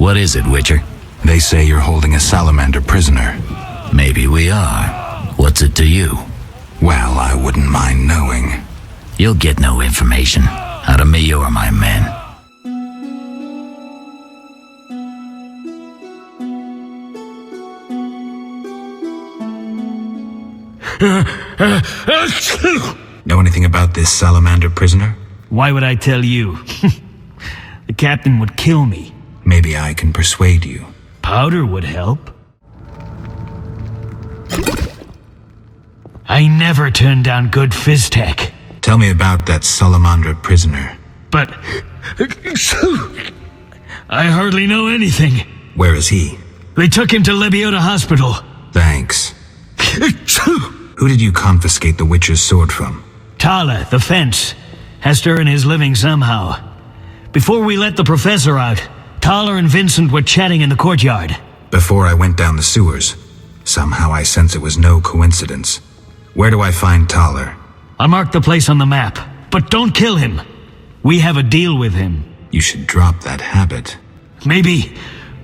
What is it, Witcher? They say you're holding a salamander prisoner. Maybe we are. What's it to you? Well, I wouldn't mind knowing. You'll get no information out of me or my men. Know anything about this salamander prisoner? Why would I tell you? The captain would kill me. Maybe I can persuade you. Powder would help. I never turn down good fizz tech. Tell me about that salamander prisoner. But I hardly know anything. Where is he? They took him to Lebiota Hospital. Thanks. Who did you confiscate the Witcher's sword from? Tala, the fence, has to earn his living somehow. Before we let the professor out, Tala and Vincent were chatting in the courtyard. Before I went down the sewers. Somehow I sense it was no coincidence. Where do I find Thaler? I marked the place on the map, but don't kill him. We have a deal with him. You should drop that habit. Maybe,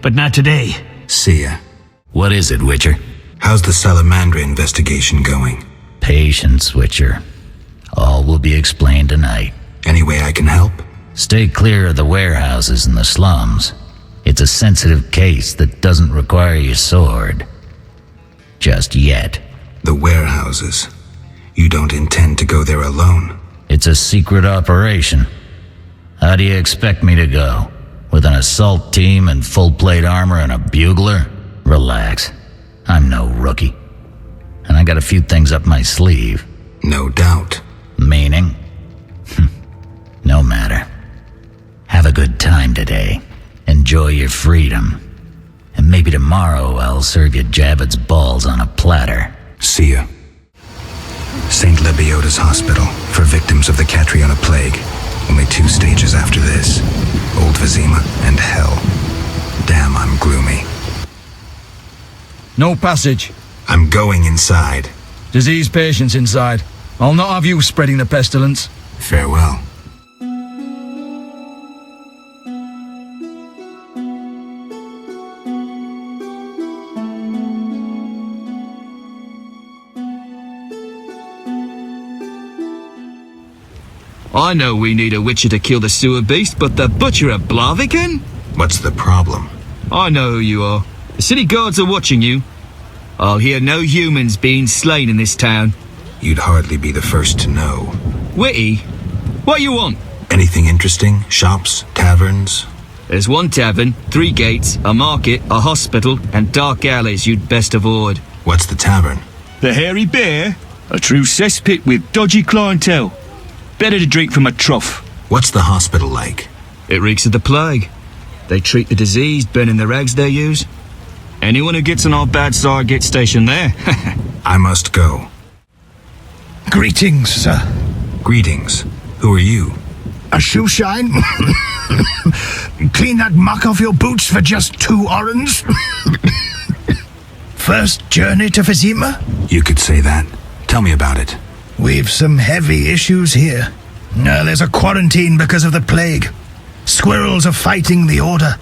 but not today. See ya. What is it, Witcher? How's the Salamandra investigation going? Patience, Witcher. All will be explained tonight. Any way I can help? Stay clear of the warehouses and the slums. It's a sensitive case that doesn't require your sword. Just yet. The warehouses. You don't intend to go there alone? It's a secret operation. How do you expect me to go? With an assault team and full plate armor and a bugler? Relax. I'm no rookie. And I got a few things up my sleeve. No doubt. Meaning? No matter. Have a good time today. Enjoy your freedom. And maybe tomorrow I'll serve you Jabbit's balls on a platter. See ya. St. Lebiota's Hospital for victims of the Catriona Plague. Only 2 stages after this. Old Vizima and Hell. Damn, I'm gloomy. No passage. I'm going inside. Disease patients inside. I'll not have you spreading the pestilence. Farewell. I know we need a Witcher to kill the sewer beast, but the Butcher of Blaviken? What's the problem? I know who you are. The city guards are watching you. I'll hear no humans being slain in this town. You'd hardly be the first to know. Witty? What you want? Anything interesting? Shops? Taverns? There's 1 tavern, 3 gates, a market, a hospital, and dark alleys you'd best avoid. What's the tavern? The Hairy Bear? A true cesspit with dodgy clientele. Better to drink from a trough. What's the hospital like? It reeks of the plague. They treat the diseased, burning the rags they use. Anyone who gets on our bad side gets stationed there. I must go. Greetings, sir. Greetings. Who are you? A shoe shine? Clean that muck off your boots for just 2 orens? First journey to Vizima? You could say that. Tell me about it. We've some heavy issues here. There's a quarantine because of the plague. Squirrels are fighting the order.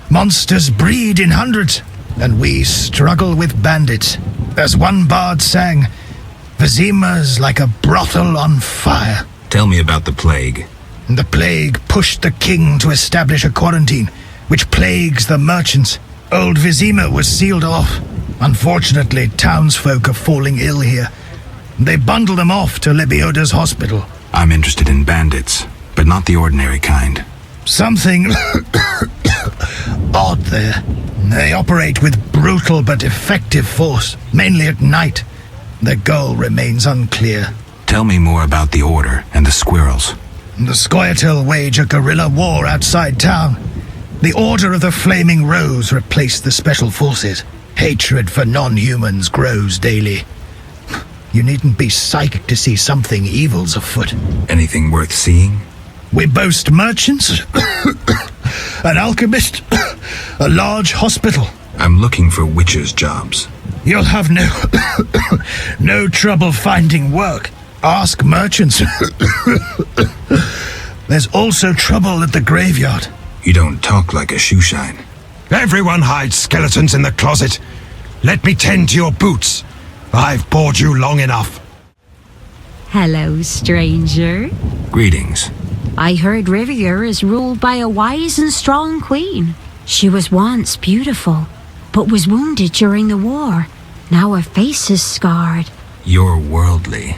Monsters breed in hundreds, and we struggle with bandits. As one bard sang, Vizima's like a brothel on fire. Tell me about the plague. The plague pushed the king to establish a quarantine, which plagues the merchants. Old Vizima was sealed off. Unfortunately, townsfolk are falling ill here. They bundle them off to Lebiota's hospital. I'm interested in bandits, but not the ordinary kind. Something odd there. They operate with brutal but effective force, mainly at night. Their goal remains unclear. Tell me more about the Order and the squirrels. The Scoia'tael wage a guerrilla war outside town. The Order of the Flaming Rose replaced the Special Forces. Hatred for non-humans grows daily. You needn't be psychic to see something evil's afoot. Anything worth seeing? We boast merchants, an alchemist, a large hospital. I'm looking for witcher's jobs. You'll have no trouble finding work. Ask merchants. There's also trouble at the graveyard. You don't talk like a shoeshine. Everyone hides skeletons in the closet. Let me tend to your boots. I've bored you long enough. Hello, stranger. Greetings. I heard Rivia is ruled by a wise and strong queen. She was once beautiful, but was wounded during the war. Now her face is scarred. You're worldly.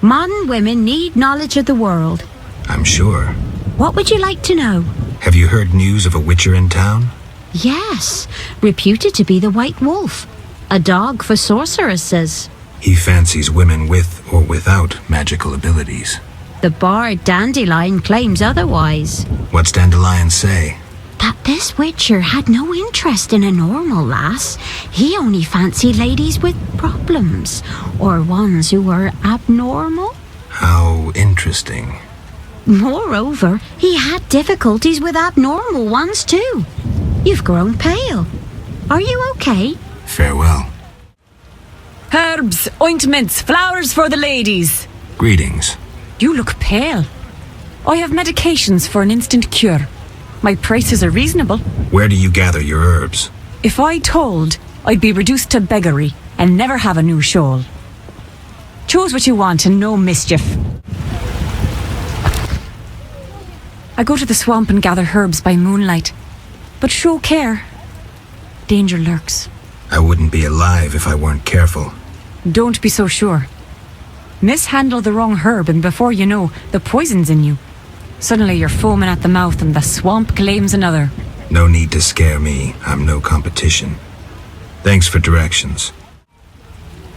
Modern women need knowledge of the world. I'm sure. What would you like to know? Have you heard news of a Witcher in town? Yes, reputed to be the White Wolf. A dog for sorceresses. He fancies women with or without magical abilities. The bard Dandelion claims otherwise. What's Dandelion say? That this Witcher had no interest in a normal lass. He only fancied ladies with problems, or ones who were abnormal. How interesting. Moreover, he had difficulties with abnormal ones too. You've grown pale. Are you okay? Farewell. Herbs, ointments, flowers for the ladies. Greetings. You look pale. I have medications for an instant cure. My prices are reasonable. Where do you gather your herbs? If I told, I'd be reduced to beggary and never have a new shawl. Choose what you want and no mischief. I go to the swamp and gather herbs by moonlight. But show care. Danger lurks. I wouldn't be alive if I weren't careful. Don't be so sure. Mishandle the wrong herb and before you know, the poison's in you. Suddenly you're foaming at the mouth and the swamp claims another. No need to scare me. I'm no competition. Thanks for directions.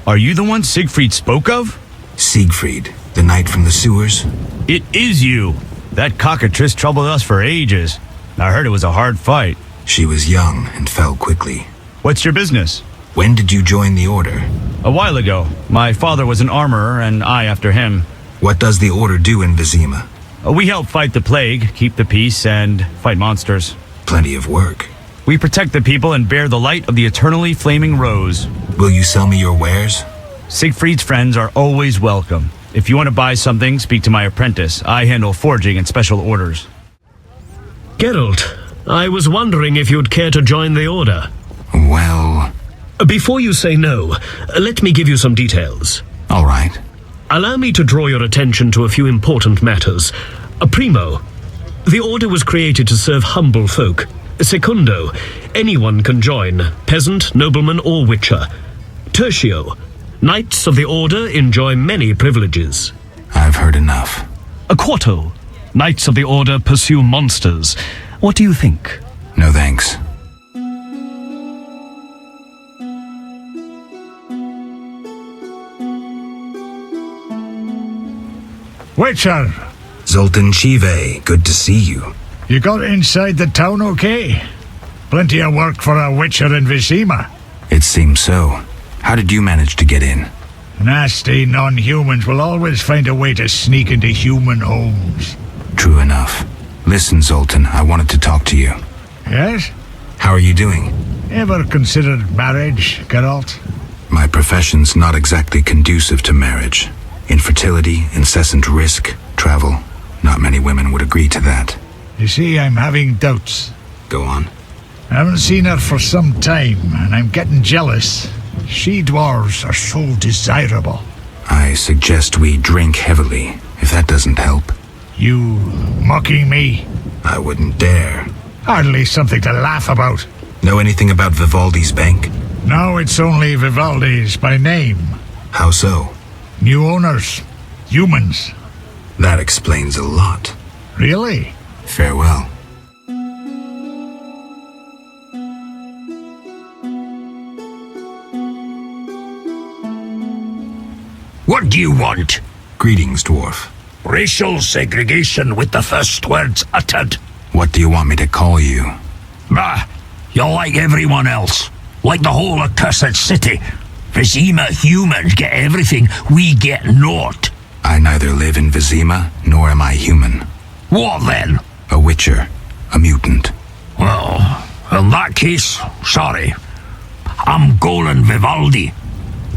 Are you the one Siegfried spoke of? Siegfried, the knight from the sewers? It is you. That cockatrice troubled us for ages. I heard it was a hard fight. She was young and fell quickly. What's your business? When did you join the Order? A while ago. My father was an armorer, and I after him. What does the Order do in Vizima? We help fight the plague, keep the peace, and fight monsters. Plenty of work. We protect the people and bear the light of the eternally flaming rose. Will you sell me your wares? Siegfried's friends are always welcome. If you want to buy something, speak to my apprentice. I handle forging and special orders. Geralt, I was wondering if you'd care to join the Order. Well... Before you say no, let me give you some details. All right. Allow me to draw your attention to a few important matters. Primo, the Order was created to serve humble folk. Secundo, anyone can join, peasant, nobleman, or witcher. Tertio, Knights of the Order enjoy many privileges. I've heard enough. Quarto, Knights of the Order pursue monsters. What do you think? No thanks. Witcher! Zoltan Chive, good to see you. You got inside the town okay? Plenty of work for a Witcher in Vizima. It seems so. How did you manage to get in? Nasty non-humans will always find a way to sneak into human homes. True enough. Listen, Zoltan, I wanted to talk to you. Yes? How are you doing? Ever considered marriage, Geralt? My profession's not exactly conducive to marriage. Infertility, incessant risk, travel. Not many women would agree to that. You see, I'm having doubts. Go on. I haven't seen her for some time, and I'm getting jealous. She-dwarves are so desirable. I suggest we drink heavily, if that doesn't help. You mocking me? I wouldn't dare. Hardly something to laugh about. Know anything about Vivaldi's bank? No, it's only Vivaldi's by name. How so? New owners. Humans. That explains a lot. Really? Farewell. What do you want? Greetings, dwarf. Racial segregation with the first words uttered. What do you want me to call you? You're like everyone else. Like the whole accursed city. Vizima humans get everything, we get naught. I neither live in Vizima, nor am I human. What then? A witcher. A mutant. Well, in that case, sorry. I'm Golan Vivaldi.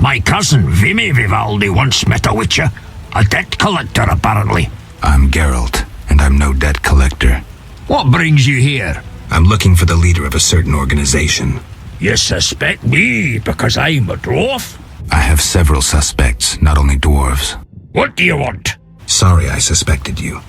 My cousin Vimy Vivaldi once met a witcher. A debt collector, apparently. I'm Geralt, and I'm no debt collector. What brings you here? I'm looking for the leader of a certain organization. You suspect me because I'm a dwarf? I have several suspects, not only dwarves. What do you want? Sorry I suspected you.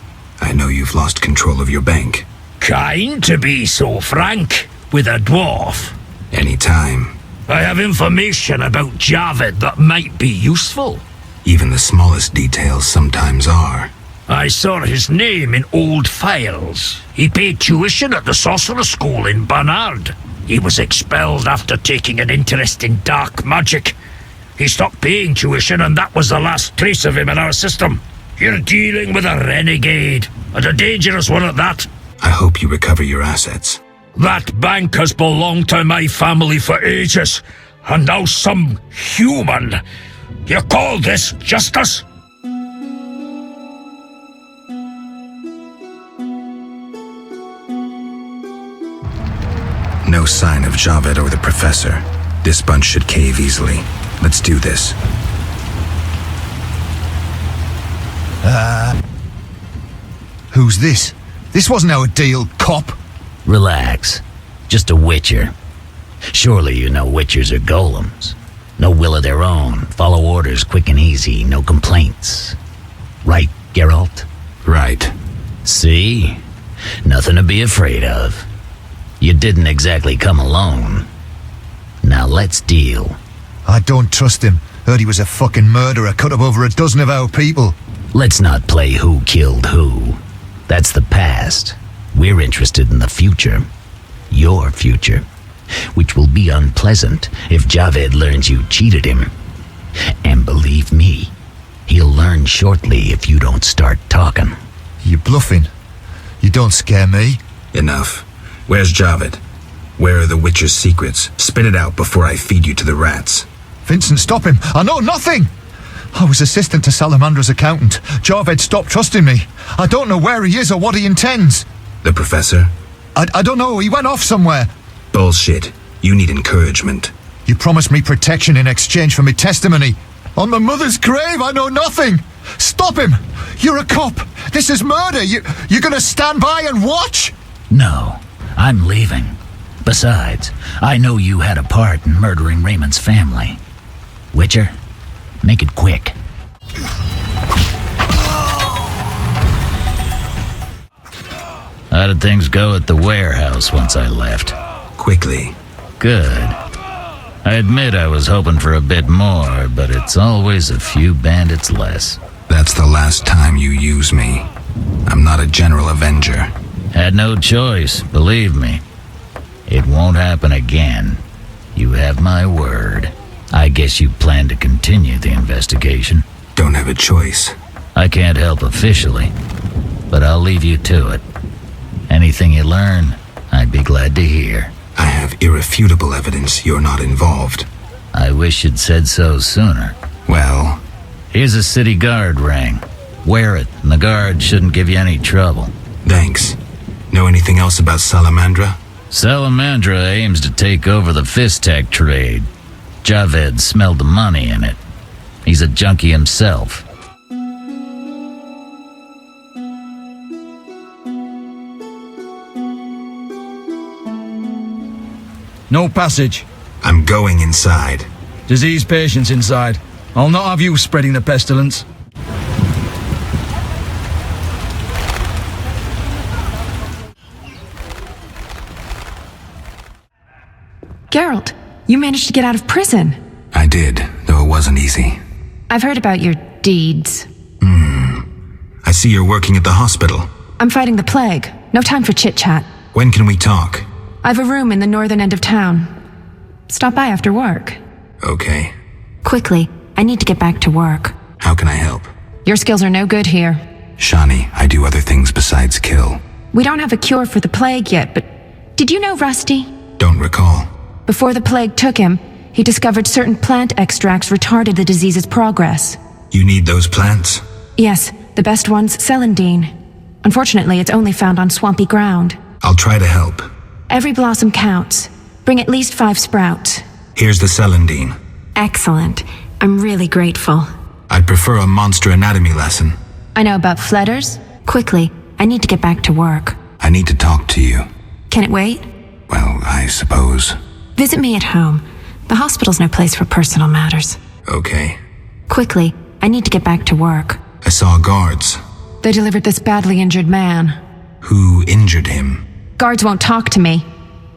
I know you've lost control of your bank. Kind to be so frank with a dwarf. Anytime. I have information about Javed that might be useful. Even the smallest details sometimes are. I saw his name in old files. He paid tuition at the sorcerer school in Barnard. He was expelled after taking an interest in dark magic. He stopped paying tuition and that was the last trace of him in our system. You're dealing with a renegade, and a dangerous one at that. I hope you recover your assets. That bank has belonged to my family for ages, and now some human. You call this justice? No sign of Javed or the professor. This bunch should cave easily. Let's do this. Who's this? This wasn't our deal, cop. Relax. Just a Witcher. Surely you know Witchers are golems. No will of their own. Follow orders quick and easy. No complaints. Right, Geralt? Right. See? Nothing to be afraid of. You didn't exactly come alone. Now let's deal. I don't trust him. Heard he was a fucking murderer, cut up over a dozen of our people. Let's not play who killed who. That's the past. We're interested in the future. Your future. Which will be unpleasant if Javed learns you cheated him. And believe me, he'll learn shortly if you don't start talking. You bluffing? You don't scare me. Enough. Where's Javed? Where are the Witcher's secrets? Spit it out before I feed you to the rats. Vincent, stop him. I know nothing. I was assistant to Salamandra's accountant. Javed stopped trusting me. I don't know where he is or what he intends. The professor? I don't know. He went off somewhere. Bullshit. You need encouragement. You promised me protection in exchange for my testimony. On my mother's grave, I know nothing. Stop him. You're a cop. This is murder. You're gonna stand by and watch? No, I'm leaving. Besides, I know you had a part in murdering Raymond's family. Witcher, make it quick. How did things go at the warehouse once I left? Quickly. Good. I admit I was hoping for a bit more, but it's always a few bandits less. That's the last time you use me. I'm not a general avenger. Had no choice, believe me. It won't happen again. You have my word. I guess you plan to continue the investigation. Don't have a choice. I can't help officially, but I'll leave you to it. Anything you learn, I'd be glad to hear. I have irrefutable evidence you're not involved. I wish you'd said so sooner. Well, here's a city guard ring. Wear it, and the guard shouldn't give you any trouble. Thanks. Know anything else about Salamandra? Salamandra aims to take over the Fistech trade. Javed smelled the money in it. He's a junkie himself. No passage. I'm going inside. Disease patients inside. I'll not have you spreading the pestilence. Geralt, you managed to get out of prison. I did, though it wasn't easy. I've heard about your deeds. I see you're working at the hospital. I'm fighting the plague. No time for chit-chat. When can we talk? I've a room in the northern end of town. Stop by after work. Okay. Quickly, I need to get back to work. How can I help? Your skills are no good here. Shani, I do other things besides kill. We don't have a cure for the plague yet, but did you know Rusty? Don't recall. Before the plague took him, he discovered certain plant extracts retarded the disease's progress. You need those plants? Yes, the best one's celandine. Unfortunately, it's only found on swampy ground. I'll try to help. Every blossom counts. Bring at least 5 sprouts. Here's the celandine. Excellent. I'm really grateful. I'd prefer a monster anatomy lesson. I know about fletters. Quickly, I need to get back to work. I need to talk to you. Can it wait? Well, I suppose. Visit me at home. The hospital's no place for personal matters. Okay. Quickly, I need to get back to work. I saw guards. They delivered this badly injured man. Who injured him? Guards won't talk to me.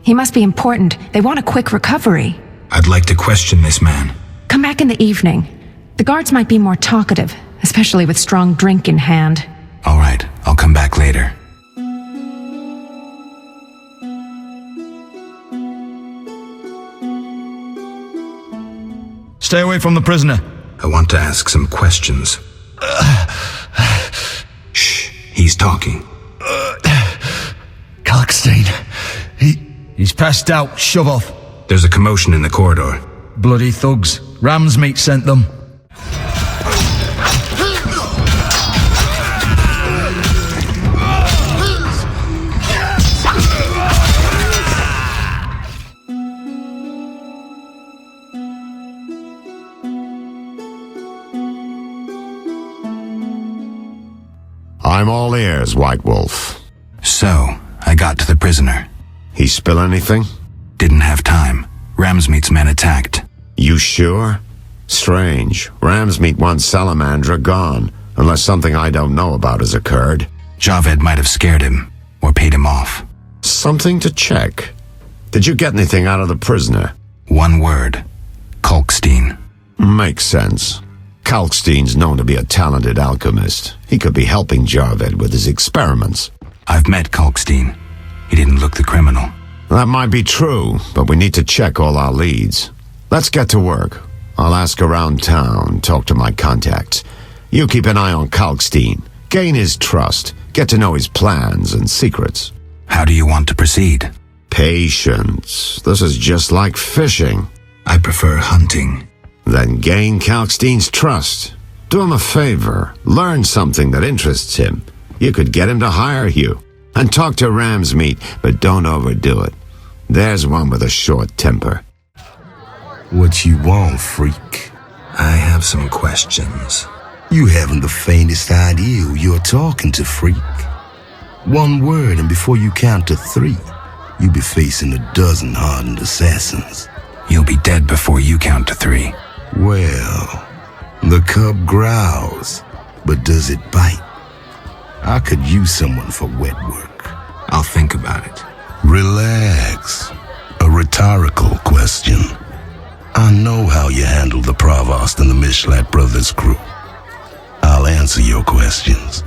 He must be important. They want a quick recovery. I'd like to question this man. Come back in the evening. The guards might be more talkative, especially with strong drink in hand. All right, I'll come back later. Stay away from the prisoner. I want to ask some questions. Shh, he's talking. Kalkstein. He's passed out. Shove off. There's a commotion in the corridor. Bloody thugs. Ram's meat sent them. I'm all ears, White Wolf. So, I got to the prisoner. He spill anything? Didn't have time. Ramsmeat's men attacked. You sure? Strange. Ramsmeat wants Salamandra gone, unless something I don't know about has occurred. Javed might have scared him, or paid him off. Something to check. Did you get anything out of the prisoner? One word. Kalkstein. Makes sense. Kalkstein's known to be a talented alchemist. He could be helping Javed with his experiments. I've met Kalkstein. He didn't look the criminal. That might be true, but we need to check all our leads. Let's get to work. I'll ask around town, talk to my contacts. You keep an eye on Kalkstein. Gain his trust. Get to know his plans and secrets. How do you want to proceed? Patience. This is just like fishing. I prefer hunting. Then gain Kalkstein's trust. Do him a favor. Learn something that interests him. You could get him to hire you. And talk to Ramsmeat, but don't overdo it. There's one with a short temper. What you want, freak? I have some questions. You haven't the faintest idea who you're talking to, freak. One word, and before you count to 3, you'll be facing a dozen hardened assassins. You'll be dead before you count to 3. Well, the cub growls, but does it bite? I could use someone for wet work. I'll think about it. Relax. A rhetorical question. I know how you handle the Provost and the Mishlat brothers' crew. I'll answer your questions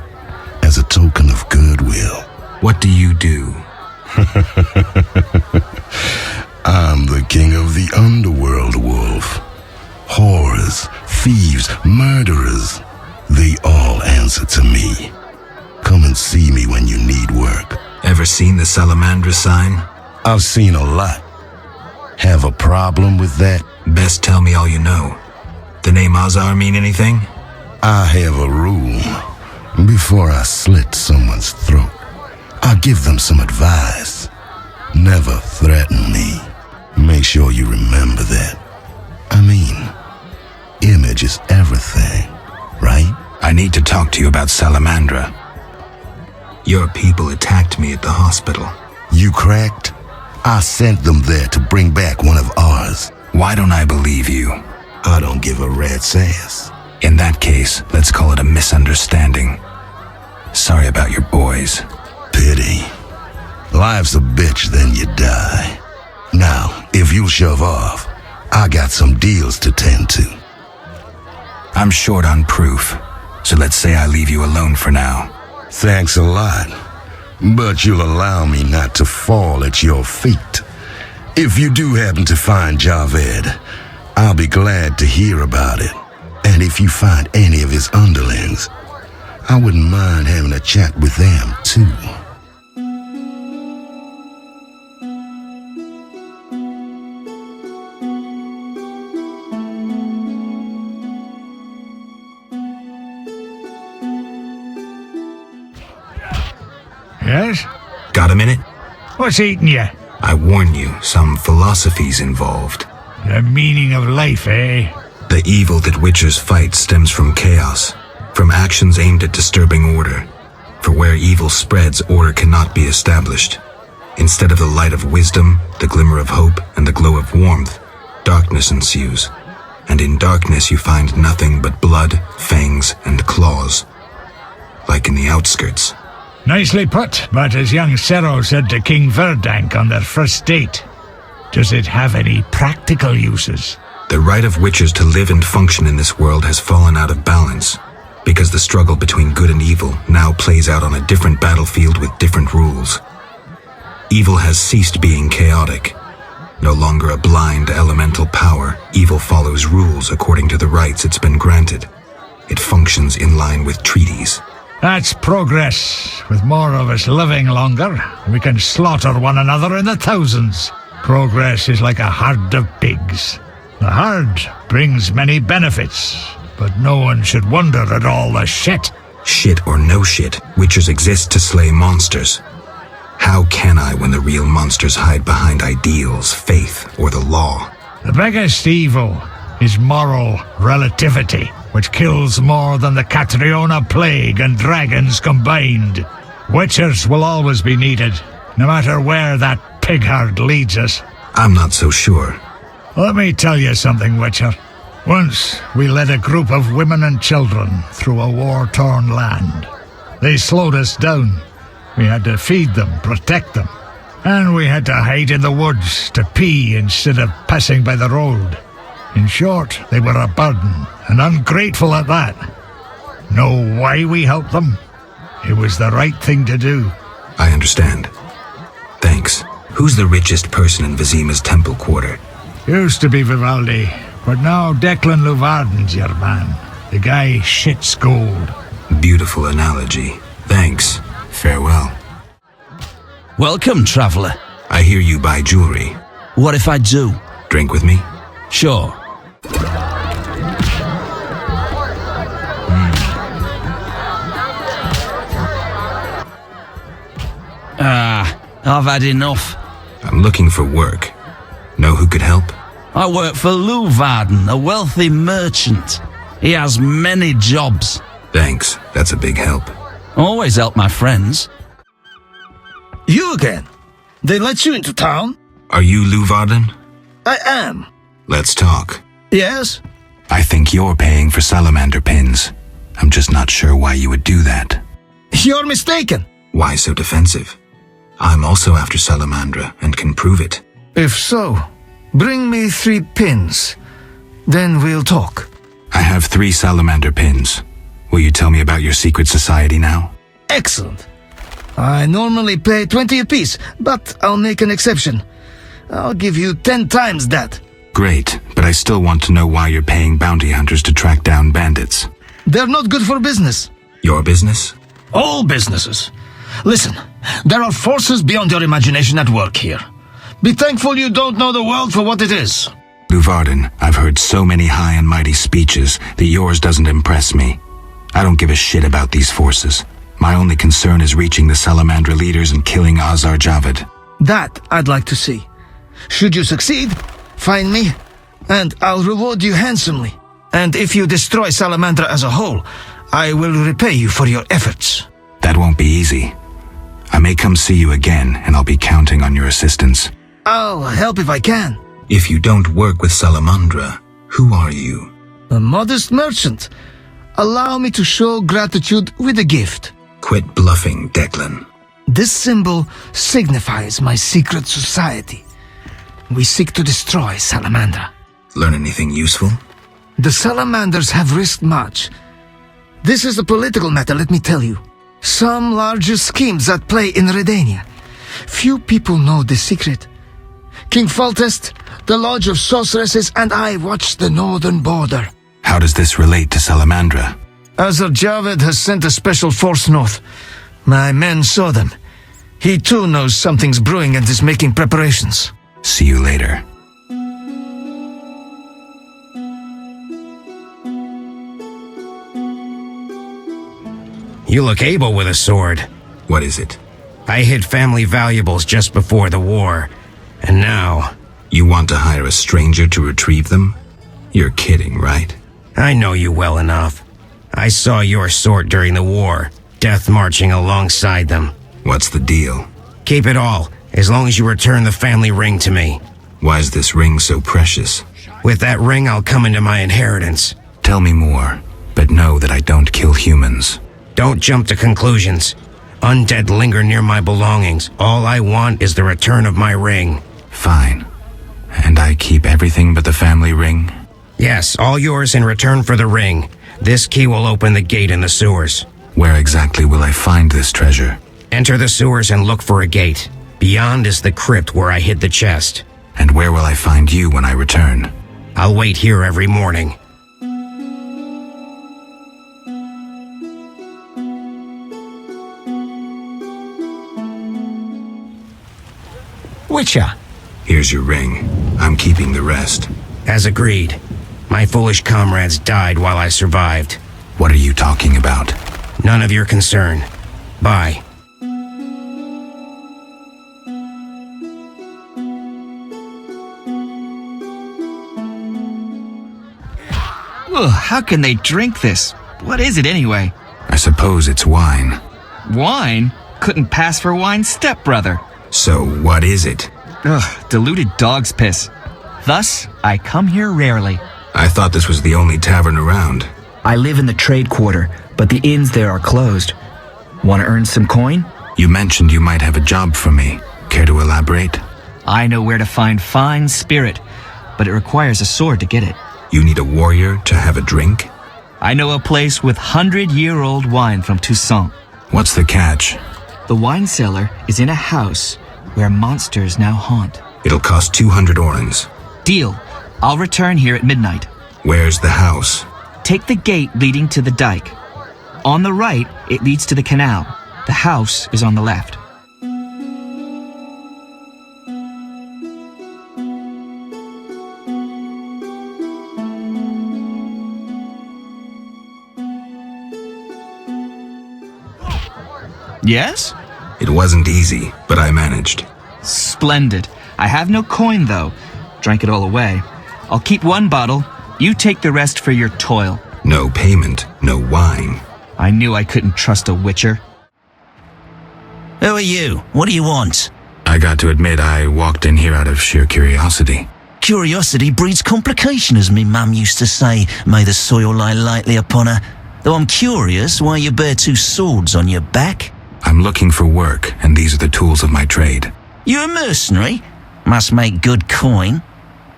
as a token of goodwill. What do you do? I'm the king of the underworld, Wolf. Whores, thieves, murderers, they all answer to me. Come and see me when you need work. Ever seen the Salamandra sign? I've seen a lot. Have a problem with that? Best tell me all you know. The name Azar mean anything? I have a rule. Before I slit someone's throat, I'll give them some advice. Never threaten me. Make sure you remember that. I mean, image is everything, right? I need to talk to you about Salamandra. Your people attacked me at the hospital. You cracked? I sent them there to bring back one of ours. Why don't I believe you? I don't give a rat's ass. In that case, let's call it a misunderstanding. Sorry about your boys. Pity. Life's a bitch, then you die. Now, if you'll shove off, I got some deals to tend to. I'm short on proof, so let's say I leave you alone for now. Thanks a lot, but you'll allow me not to fall at your feet. If you do happen to find Javed, I'll be glad to hear about it. And if you find any of his underlings, I wouldn't mind having a chat with them, too. Yes? Got a minute? What's eating you? I warn you, some philosophy's involved. The meaning of life, eh? The evil that Witchers fight stems from chaos, from actions aimed at disturbing order. For where evil spreads, order cannot be established. Instead of the light of wisdom, the glimmer of hope, and the glow of warmth, darkness ensues. And in darkness you find nothing but blood, fangs, and claws. Like in the outskirts. Nicely put, but as young Cero said to King Verdank on their first date, does it have any practical uses? The right of witchers to live and function in this world has fallen out of balance, because the struggle between good and evil now plays out on a different battlefield with different rules. Evil has ceased being chaotic. No longer a blind elemental power, evil follows rules according to the rights it's been granted. It functions in line with treaties. That's progress. With more of us living longer, we can slaughter one another in the thousands. Progress is like a herd of pigs. The herd brings many benefits, but no one should wonder at all the shit. Shit or no shit, witchers exist to slay monsters. How can I when the real monsters hide behind ideals, faith, or the law? The biggest evil is moral relativity, which kills more than the Catriona plague and dragons combined. Witchers will always be needed, no matter where that pig herd leads us. I'm not so sure. Let me tell you something, Witcher. Once we led a group of women and children through a war-torn land. They slowed us down. We had to feed them, protect them, and we had to hide in the woods to pee instead of passing by the road. In short, they were a burden, and ungrateful at that. Know why we helped them? It was the right thing to do. I understand. Thanks. Who's the richest person in Vizima's temple quarter? Used to be Vivaldi, but now Declan Luvarden's your man. The guy shits gold. Beautiful analogy. Thanks. Farewell. Welcome, traveller. I hear you buy jewelry. What if I do? Drink with me? Sure. I've had enough. I'm looking for work. Know who could help? I work for Luvarden, a wealthy merchant. He has many jobs. Thanks, that's a big help. Always help my friends. You again? They let you into town? Are you Luvarden? I am. Let's talk. Yes? I think you're paying for salamander pins. I'm just not sure why you would do that. You're mistaken. Why so defensive? I'm also after Salamandra and can prove it. If so, bring me 3 pins. Then we'll talk. I have 3 salamander pins. Will you tell me about your secret society now? Excellent. I normally pay 20 apiece, but I'll make an exception. I'll give you 10 times that. Great, but I still want to know why you're paying bounty hunters to track down bandits. They're not good for business. Your business? All businesses. Listen, there are forces beyond your imagination at work here. Be thankful you don't know the world for what it is. Luvarden, I've heard so many high and mighty speeches that yours doesn't impress me. I don't give a shit about these forces. My only concern is reaching the Salamandra leaders and killing Azar Javed. That I'd like to see. Should you succeed, find me, and I'll reward you handsomely. And if you destroy Salamandra as a whole, I will repay you for your efforts. That won't be easy. I may come see you again, and I'll be counting on your assistance. I'll help if I can. If you don't work with Salamandra, who are you? A modest merchant. Allow me to show gratitude with a gift. Quit bluffing, Declan. This symbol signifies my secret society. We seek to destroy Salamandra. Learn anything useful? The Salamanders have risked much. This is a political matter, let me tell you. Some larger schemes at play in Redania. Few people know the secret. King Foltest, the Lodge of Sorceresses, and I watch the northern border. How does this relate to Salamandra? Azar Javed has sent a special force north. My men saw them. He too knows something's brewing and is making preparations. See you later. You look able with a sword. What is it? I hid family valuables just before the war. And now... You want to hire a stranger to retrieve them? You're kidding, right? I know you well enough. I saw your sort during the war, death marching alongside them. What's the deal? Keep it all. as long as you return the family ring to me. Why is this ring so precious? With that ring, I'll come into my inheritance. Tell me more, but know that I don't kill humans. Don't jump to conclusions. Undead linger near my belongings. All I want is the return of my ring. Fine. And I keep everything but the family ring? Yes, all yours in return for the ring. This key will open the gate in the sewers. Where exactly will I find this treasure? Enter the sewers and look for a gate. Beyond is the crypt where I hid the chest. And where will I find you when I return? I'll wait here every morning. Witcher. Here's your ring. I'm keeping the rest. As agreed. My foolish comrades died while I survived. What are you talking about? None of your concern. Bye. Ugh, how can they drink this? What is it anyway? I suppose it's wine. Wine? Couldn't pass for wine, stepbrother. So, what is it? Ugh, diluted dog's piss. Thus, I come here rarely. I thought this was the only tavern around. I live in the trade quarter, but the inns there are closed. Want to earn some coin? You mentioned you might have a job for me. Care to elaborate? I know where to find fine spirit, but it requires a sword to get it. You need a warrior to have a drink? I know a place with 100-year-old wine from Toussaint. What's the catch? The wine cellar is in a house where monsters now haunt. It'll cost 200 orens. Deal. I'll return here at midnight. Where's the house? Take the gate leading to the dike. On the right, it leads to the canal. The house is on the left. Yes? It wasn't easy, but I managed. Splendid. I have no coin, though. Drank it all away. I'll keep one bottle. You take the rest for your toil. No payment, no wine. I knew I couldn't trust a witcher. Who are you? What do you want? I got to admit I walked in here out of sheer curiosity. Curiosity breeds complication, as me mum used to say. May the soil lie lightly upon her. Though I'm curious why you bear two swords on your back. I'm looking for work, and these are the tools of my trade. You a mercenary? Must make good coin.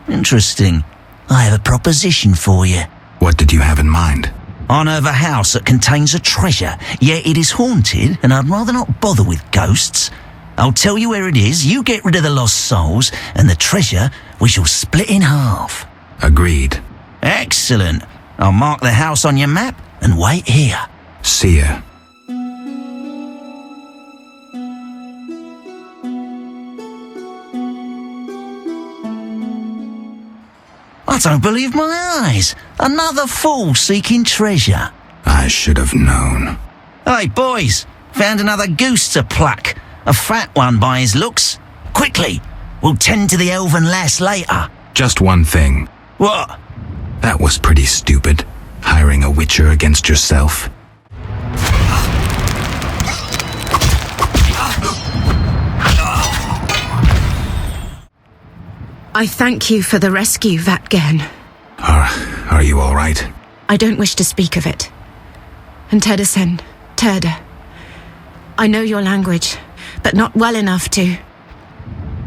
Interesting. I have a proposition for you. What did you have in mind? I know of a house that contains a treasure, yet it is haunted, and I'd rather not bother with ghosts. I'll tell you where it is, you get rid of the lost souls, and the treasure we shall split in half. Agreed. Excellent. I'll mark the house on your map and wait here. See ya. I don't believe my eyes. Another fool seeking treasure. I should have known. Hey, boys. Found another goose to pluck. A fat one by his looks. Quickly. We'll tend to the elven lass later. Just one thing. What? That was pretty stupid. Hiring a witcher against yourself. I thank you for the rescue, Vatgen. Are you all right? I don't wish to speak of it. And Tedesen, Terda. I know your language, but not well enough to.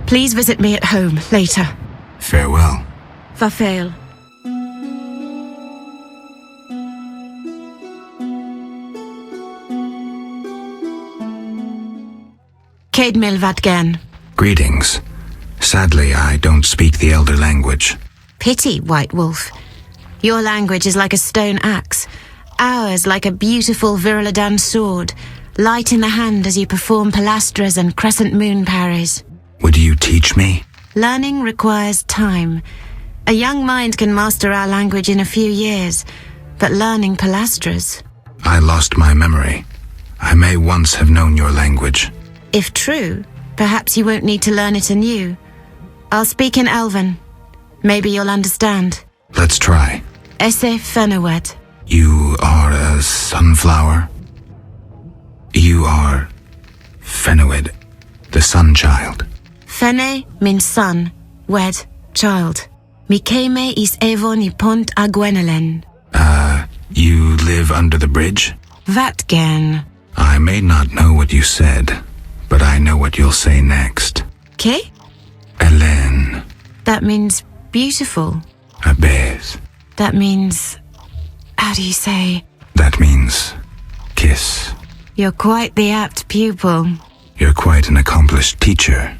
Please visit me at home later. Farewell. Farfail. Caedmil Vatgen. Greetings. Sadly, I don't speak the Elder language. Pity, White Wolf. Your language is like a stone axe. Ours like a beautiful Viriladan sword, light in the hand as you perform pilastras and crescent moon parries. Would you teach me? Learning requires time. A young mind can master our language in a few years, but learning pilastras... I lost my memory. I may once have known your language. If true, perhaps you won't need to learn it anew. I'll speak in Elven. Maybe you'll understand. Let's try. Esse Fenowed. You are a sunflower? You are Fenowed, the sun child. Fene means son, wed, child. Mikeme is evon I pont a Gwenelen. You live under the bridge? Vatgen. I may not know what you said, but I know what you'll say next. Ke? Hélène. That means beautiful. Abeth. That means... how do you say? That means kiss. You're quite the apt pupil. You're quite an accomplished teacher.